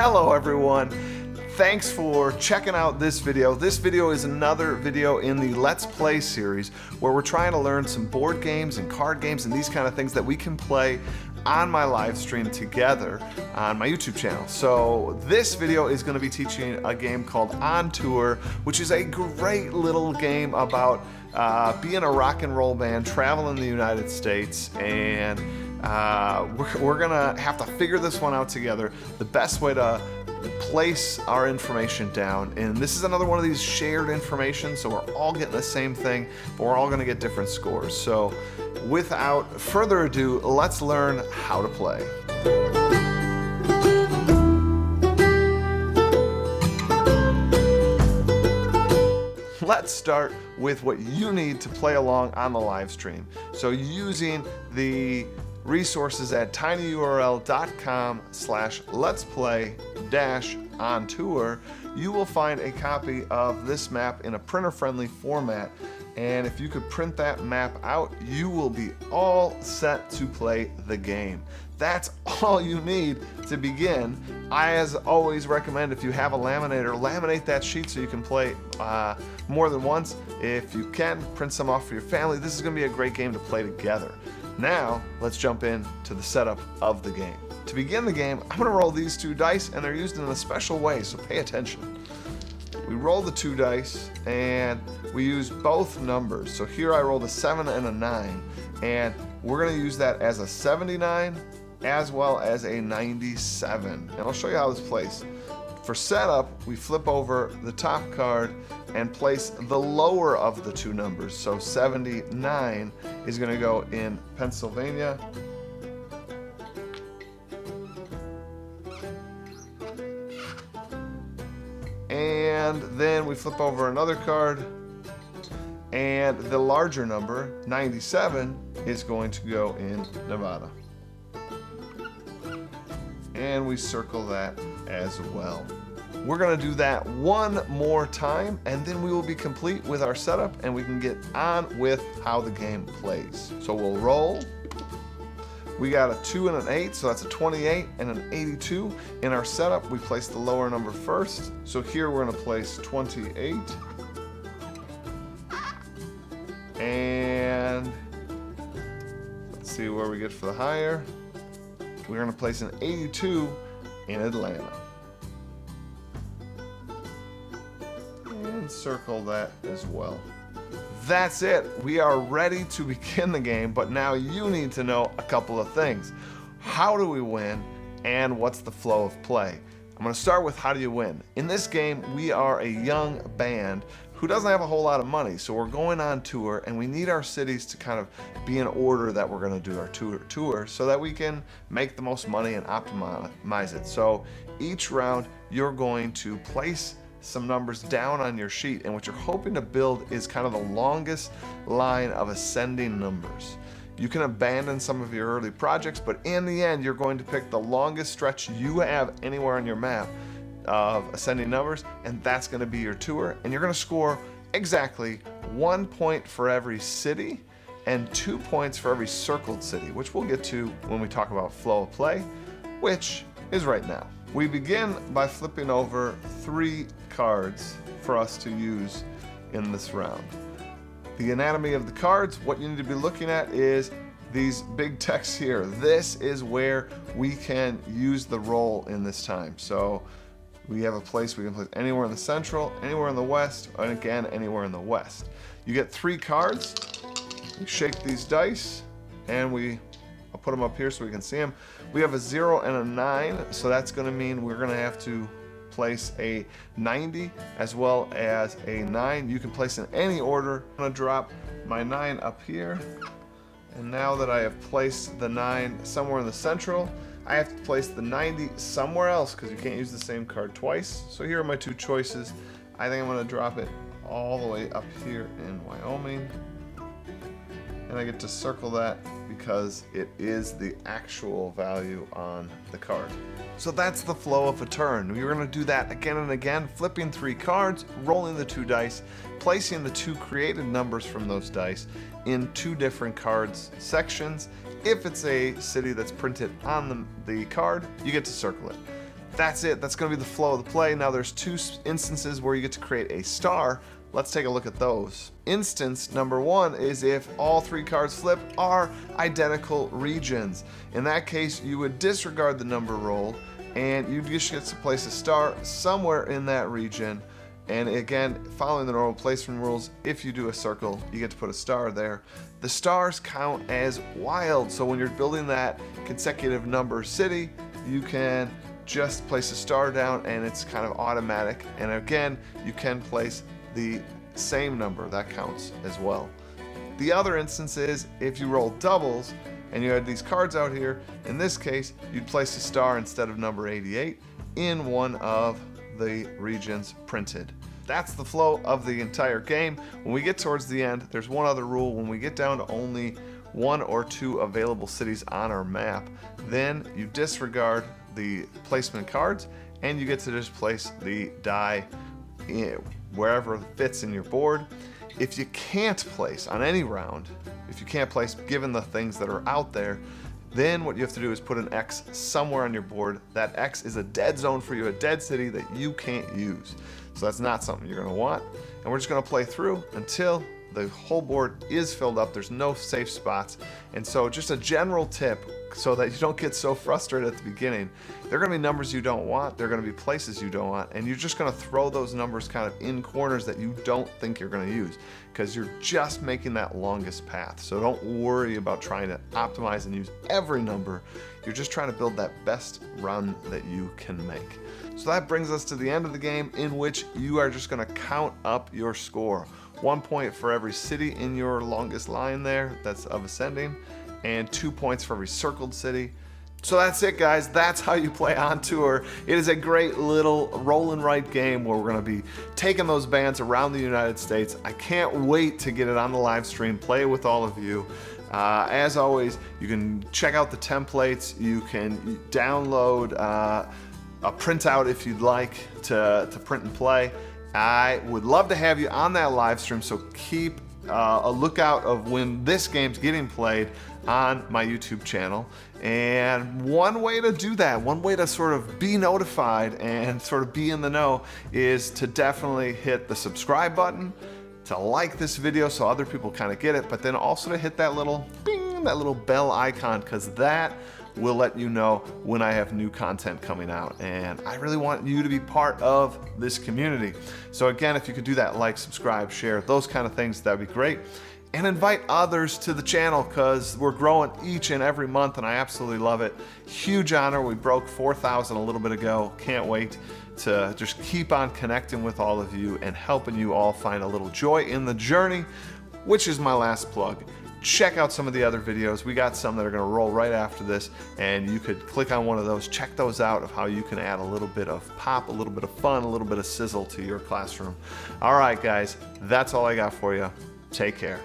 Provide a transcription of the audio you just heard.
Hello everyone. Thanks for checking out this video. This video is another video in the Let's Play series where we're trying to learn some board games and card games and these kind of things that we can play on my live stream together on my YouTube channel. So this video is going to be teaching a game called On Tour, which is a great little game about being a rock and roll band, traveling the United States, and we're gonna have to figure this one out together. The best way to place our information down, and this is another one of these shared information, so we're all getting the same thing, but we're all going to get different scores. So without further ado, let's learn how to play. Let's start with what you need to play along on the live stream. So using the resources at tinyurl.com/letsplay-ontour, you will find a copy of this map in a printer-friendly format, and if you could print that map out, you will be all set to play the game. That's all you need to begin. I, as always, recommend if you have a laminator, laminate that sheet so you can play more than once. If you can, print some off for your family. This is going to be a great game to play together. Now, let's jump into the setup of the game. To begin the game, I'm going to roll these two dice, and they're used in a special way, so pay attention. We roll the two dice, and we use both numbers. So here I rolled a 7 and a 9, and we're going to use that as a 79 as well as a 97. And I'll show you how this plays. For setup, we flip over the top card and place the lower of the two numbers. So 79 is going to go in Pennsylvania. And then we flip over another card, and the larger number, 97, is going to go in Nevada. And we circle that as well. We're going to do that one more time, and then we will be complete with our setup, and we can get on with how the game plays. So we'll roll. We got a 2 and an 8, so that's a 28 and an 82. In our setup, we place the lower number first. So here we're going to place 28. And let's see where we get for the higher. We're going to place an 82 in Atlanta. And circle that as well. That's it. We are ready to begin the game, but now you need to know a couple of things. How do we win, and what's the flow of play? I'm going to start with how do you win. In this game, we are a young band who doesn't have a whole lot of money, so we're going on tour, and we need our cities to kind of be in order that we're going to do our tour so that we can make the most money and optimize it. So each round, you're going to place some numbers down on your sheet, and what you're hoping to build is kind of the longest line of ascending numbers. You can abandon some of your early projects, but in the end, you're going to pick the longest stretch you have anywhere on your map of ascending numbers, and that's going to be your tour, and you're going to score exactly 1 point for every city and 2 points for every circled city, which we'll get to when we talk about flow of play, which is right now. We begin by flipping over 3 cards for us to use in this round. The anatomy of the cards, what you need to be looking at is these big texts here. This is where we can use the roll in this time. So we have a place we can place anywhere in the central, anywhere in the west, and again, anywhere in the west. You get 3 cards. We shake these dice, and I'll put them up here so we can see them. We have a 0 and a 9, so that's going to mean we're going to have to place a 90 as well as a 9. You can place in any order. I'm going to drop my 9 up here, and now that I have placed the 9 somewhere in the central, I have to place the 90 somewhere else because you can't use the same card twice. So here are my 2 choices. I think I'm going to drop it all the way up here in Wyoming. And I get to circle that because it is the actual value on the card. So that's the flow of a turn. You're going to do that again and again, flipping 3 cards, rolling the 2 dice, placing the 2 created numbers from those dice in 2 different cards sections. If it's a city that's printed on the card, you get to circle it. That's it. That's going to be the flow of the play. Now there's 2 instances where you get to create a star. Let's take a look at those. Instance number 1 is if all 3 cards flipped are identical regions. In that case, you would disregard the number rolled, and you just get to place a star somewhere in that region. And again, following the normal placement rules, if you do a circle, you get to put a star there. The stars count as wild, so when you're building that consecutive number city, you can just place a star down and it's kind of automatic. And again, you can place the same number, that counts as well. The other instance is if you roll doubles and you had these cards out here, in this case, you'd place a star instead of number 88 in one of the regions printed. That's the flow of the entire game. When we get towards the end, there's one other rule. When we get down to only 1 or 2 available cities on our map, then you disregard the placement cards and you get to just place the die wherever it fits in your board. If you can't place on any round, if you can't place given the things that are out there, then what you have to do is put an X somewhere on your board. That X is a dead zone for you, a dead city that you can't use. So that's not something you're gonna want. And we're just gonna play through until the whole board is filled up. There's no safe spots. And so just a general tip so that you don't get so frustrated at the beginning. There are gonna be numbers you don't want. There are gonna be places you don't want. And you're just gonna throw those numbers kind of in corners that you don't think you're gonna use because you're just making that longest path. So don't worry about trying to optimize and use every number. You're just trying to build that best run that you can make. So that brings us to the end of the game in which you are just gonna count up your score. 1 point for every city in your longest line there that's of ascending, and 2 points for every circled city. So that's it, guys. That's how you play On Tour. It is a great little roll and write game where we're going to be taking those bands around the United States. I can't wait to get it on the live stream, play with all of you. As always, you can check out the templates. You can download a printout if you'd like to print and play. I would love to have you on that live stream, so keep a lookout of when this game's getting played on my YouTube channel. And one way to do that, one way to sort of be notified and sort of be in the know is to definitely hit the subscribe button, to like this video so other people kind of get it, but then also to hit that little bing, that little bell icon, because that will let you know when I have new content coming out. And I really want you to be part of this community. So again, if you could do that, like, subscribe, share, those kind of things, that'd be great. And invite others to the channel because we're growing each and every month and I absolutely love it. Huge honor. We broke 4,000 a little bit ago. Can't wait to just keep on connecting with all of you and helping you all find a little joy in the journey, which is my last plug. Check out some of the other videos. We got some that are going to roll right after this, and you could click on one of those, check those out of how you can add a little bit of pop, a little bit of fun, a little bit of sizzle to your classroom. All right, guys, that's all I got for you. Take care.